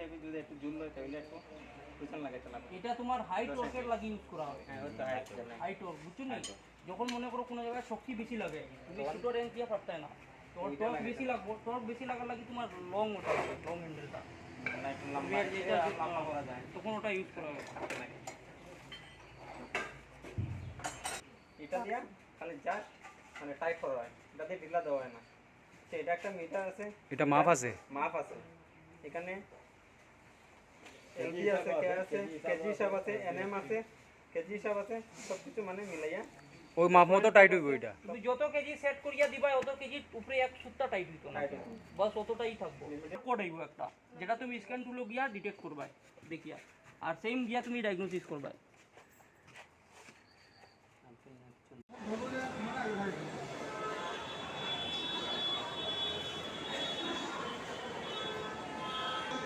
টাইপের যদি একটু ঝুল হয় তাহলে একটু পিছন লাগাইতে লাগবে। এটা তোমার হাই টর্কের লাগি ইউজ করা হয়। হ্যাঁ ওই তো হাইট জানা। হাই টর্ক বুঝছো না, যখন মনে করো কোনো জায়গায় শক্তি বেশি লাগে তুমি ছোট রেঞ্জ দিয়ে পারতাই না, তো টর্ক বেশি লাগবে, টর্ক বেশি লাগার লাগি তোমার লং ওটা লাগে, লং হ্যান্ডেলটা না একটু লম্বা যেটা লম্বা করা যায় তখন ওটা ইউজ করা হয়। এটা দিয়া খালি জাস্ট মানে টাইট করা হয়, এটাতে ঢিলা দেওয়া হয় না। আচ্ছা এটা একটা মিটার আছে, এটা মাপ আছে, মাপ আছে এখানে, এলজি আছে, কে আছে, কেজি হিসাব আছে, এনএম আছে, কেজি হিসাব আছে, সব কিছু মানে মিলাইয়া ওই মাপ মতো টাইট হইব। এটা তুমি যত কেজি সেট করিয়া দিবা অত কেজি উপরে এক সুত্তা টাইট হইতো না, বাস অতটাই থাকবো। কোড আইব একটা যেটা তুমি স্ক্যান টুলো গিয়া ডিটেক্ট করবা দেখিয়া, আর সেম গিয়া তুমি ডায়াগনোসিস করবা।